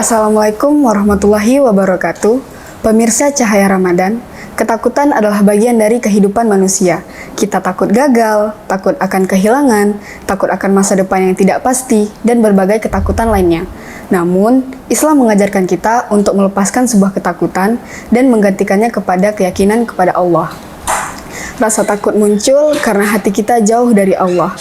Assalamualaikum warahmatullahi wabarakatuh. Pemirsa Cahaya Ramadan, ketakutan adalah bagian dari kehidupan manusia. Kita takut gagal, takut akan kehilangan, takut akan masa depan yang tidak pasti, dan berbagai ketakutan lainnya. Namun, Islam mengajarkan kita untuk melepaskan sebuah ketakutan dan menggantikannya kepada keyakinan kepada Allah. Rasa takut muncul karena hati kita jauh dari Allah.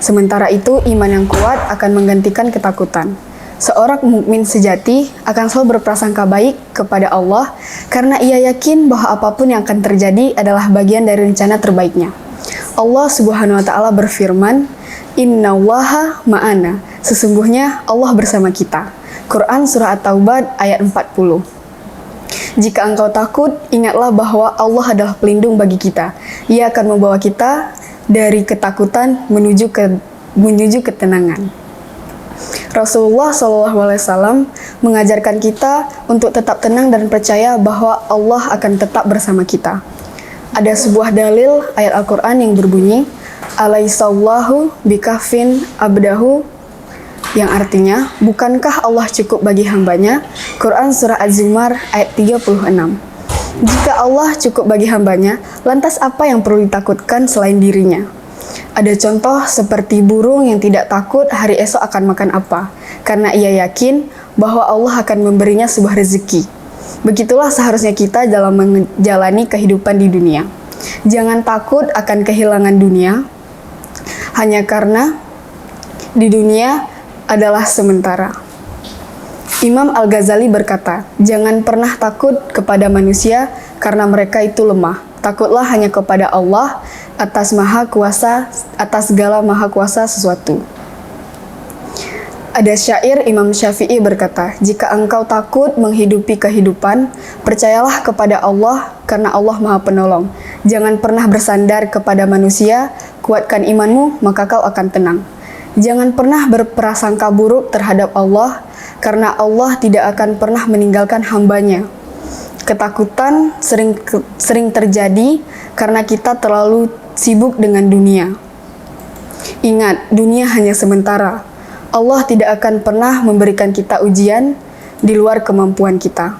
Sementara itu, iman yang kuat akan menggantikan ketakutan. Seorang mukmin sejati akan selalu berprasangka baik kepada Allah karena ia yakin bahwa apapun yang akan terjadi adalah bagian dari rencana terbaiknya. Allah Subhanahu wa taala berfirman, "Innallaha ma'ana." Sesungguhnya Allah bersama kita. Quran surah At-Taubah ayat 40. Jika engkau takut, ingatlah bahwa Allah adalah pelindung bagi kita. Ia akan membawa kita dari ketakutan menuju ketenangan. Rasulullah SAW mengajarkan kita untuk tetap tenang dan percaya bahwa Allah akan tetap bersama kita. Ada sebuah dalil ayat Al-Quran yang berbunyi, "Alaihissallahu bikafin abdahu", yang artinya, bukankah Allah cukup bagi hambanya? Quran surah Az-Zumar ayat 36. Jika Allah cukup bagi hambanya, lantas apa yang perlu ditakutkan selain dirinya? Ada contoh seperti burung yang tidak takut hari esok akan makan apa, karena ia yakin bahwa Allah akan memberinya sebuah rezeki. Begitulah seharusnya kita dalam menjalani kehidupan di dunia. Jangan takut akan kehilangan dunia, hanya karena di dunia adalah sementara. Imam Al-Ghazali berkata, "Jangan pernah takut kepada manusia karena mereka itu lemah. Takutlah hanya kepada Allah atas segala maha kuasa sesuatu." Ada syair Imam Syafi'i berkata, "Jika engkau takut menghidupi kehidupan, percayalah kepada Allah karena Allah Maha Penolong. Jangan pernah bersandar kepada manusia, kuatkan imanmu maka kau akan tenang. Jangan pernah berprasangka buruk terhadap Allah karena Allah tidak akan pernah meninggalkan hambanya." Ketakutan sering terjadi karena kita terlalu sibuk dengan dunia. Ingat, dunia hanya sementara. Allah tidak akan pernah memberikan kita ujian di luar kemampuan kita.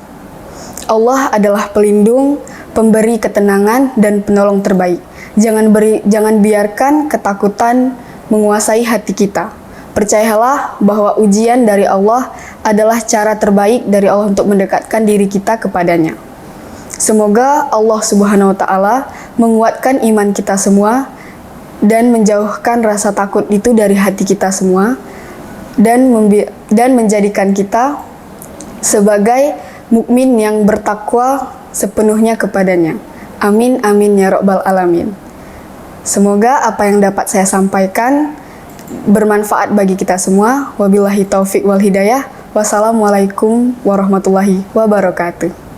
Allah adalah pelindung, pemberi ketenangan, dan penolong terbaik. Jangan biarkan ketakutan menguasai hati kita. Percayalah bahwa ujian dari Allah adalah cara terbaik dari Allah untuk mendekatkan diri kita kepadanya. Semoga Allah Subhanahu wa taala menguatkan iman kita semua dan menjauhkan rasa takut itu dari hati kita semua dan menjadikan kita sebagai mukmin yang bertakwa sepenuhnya kepadanya. Amin amin ya rabbal alamin. Semoga apa yang dapat saya sampaikan bermanfaat bagi kita semua. Wabillahi taufik wal hidayah. Wassalamualaikum warahmatullahi wabarakatuh.